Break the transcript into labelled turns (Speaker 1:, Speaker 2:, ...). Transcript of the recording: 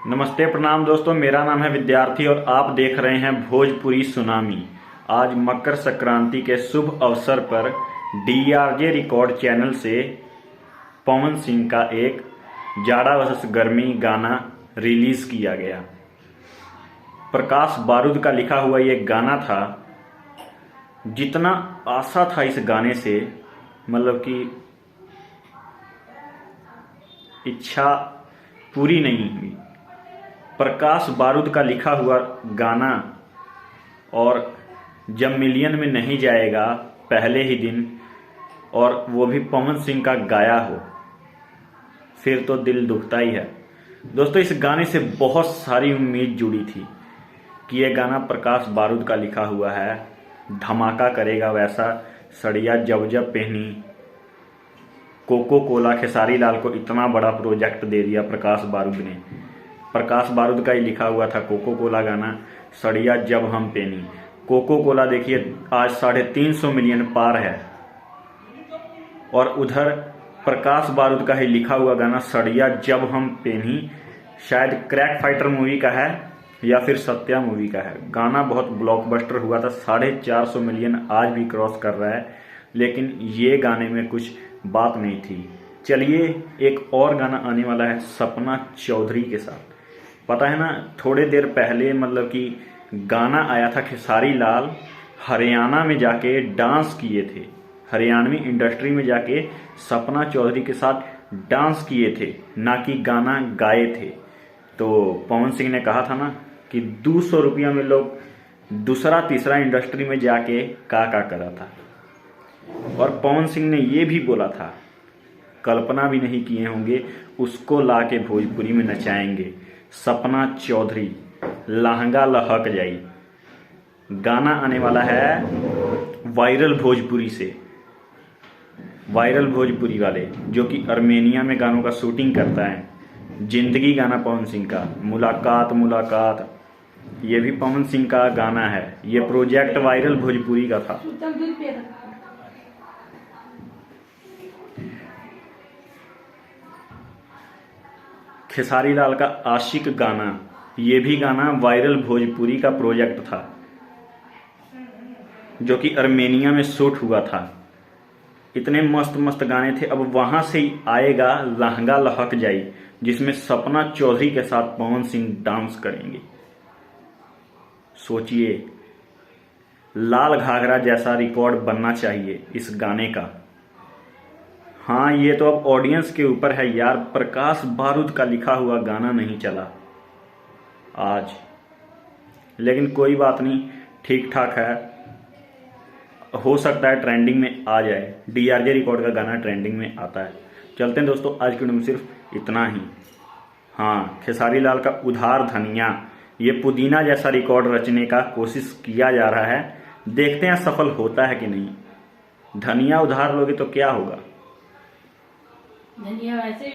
Speaker 1: नमस्ते प्रणाम दोस्तों, मेरा नाम है विद्यार्थी और आप देख रहे हैं भोजपुरी सुनामी। आज मकर संक्रांति के शुभ अवसर पर डीआरजे रिकॉर्ड चैनल से पवन सिंह का एक जाड़ा वर्सेस गर्मी गाना रिलीज किया गया। प्रकाश बारूद का लिखा हुआ ये गाना था। जितना आशा था इस गाने से, मतलब कि इच्छा पूरी नहीं हुई। प्रकाश बारूद का लिखा हुआ गाना और जब मिलियन में नहीं जाएगा पहले ही दिन, और वो भी पवन सिंह का गाया हो, फिर तो दिल दुखता ही है। दोस्तों, इस गाने से बहुत सारी उम्मीद जुड़ी थी कि ये गाना प्रकाश बारूद का लिखा हुआ है, धमाका करेगा। वैसा सड़िया जब जब पहनी, कोको कोला खेसारी लाल को इतना बड़ा प्रोजेक्ट दे दिया प्रकाश बारूद ने। प्रकाश बारूद का ही लिखा हुआ था कोको कोला गाना, सड़िया जब हम पेनी। कोको कोला देखिए आज 350 मिलियन पार है, और उधर प्रकाश बारूद का ही लिखा हुआ गाना सड़िया जब हम पेनी शायद क्रैक फाइटर मूवी का है या फिर सत्या मूवी का है। गाना बहुत ब्लॉकबस्टर हुआ था, 450 मिलियन आज भी क्रॉस कर रहा है, लेकिन ये गाने में कुछ बात नहीं थी। चलिए, एक और गाना आने वाला है सपना चौधरी के साथ। पता है ना, थोड़े देर पहले मतलब कि गाना आया था, खेसारी लाल हरियाणा में जाके डांस किए थे, हरियाणवी इंडस्ट्री में जाके सपना चौधरी के साथ डांस किए थे, ना कि गाना गाए थे। तो पवन सिंह ने कहा था ना कि 200 रुपया में लोग दूसरा तीसरा इंडस्ट्री में जाके का करा था। और पवन सिंह ने ये भी बोला था, कल्पना भी नहीं किए होंगे, उसको ला के भोजपुरी में नचाएंगे। सपना चौधरी लहंगा लहक जाई गाना आने वाला है वायरल भोजपुरी से, वायरल भोजपुरी वाले जो कि आर्मेनिया में गानों का शूटिंग करता है। जिंदगी गाना पवन सिंह का, मुलाकात मुलाकात ये भी पवन सिंह का गाना है। ये प्रोजेक्ट वायरल भोजपुरी का था। खेसारी लाल का आशिक गाना, ये भी गाना वायरल भोजपुरी का प्रोजेक्ट था जो कि आर्मेनिया में शूट हुआ था। इतने मस्त मस्त गाने थे। अब वहां से ही आएगा लहंगा लहक जाई, जिसमें सपना चौधरी के साथ पवन सिंह डांस करेंगे। सोचिए, लाल घाघरा जैसा रिकॉर्ड बनना चाहिए इस गाने का। हाँ, ये तो अब ऑडियंस के ऊपर है यार। प्रकाश बारूद का लिखा हुआ गाना नहीं चला आज, लेकिन कोई बात नहीं, ठीक ठाक है। हो सकता है ट्रेंडिंग में आ जाए। डीआरजे रिकॉर्ड का गाना ट्रेंडिंग में आता है। चलते हैं दोस्तों, आज की वीडियो में सिर्फ इतना ही। हाँ, खेसारी लाल का उधार धनिया, ये पुदीना जैसा रिकॉर्ड रचने का कोशिश किया जा रहा है। देखते हैं सफल होता है कि नहीं। धनिया उधार लोगे तो क्या होगा।
Speaker 2: धनिया वैसे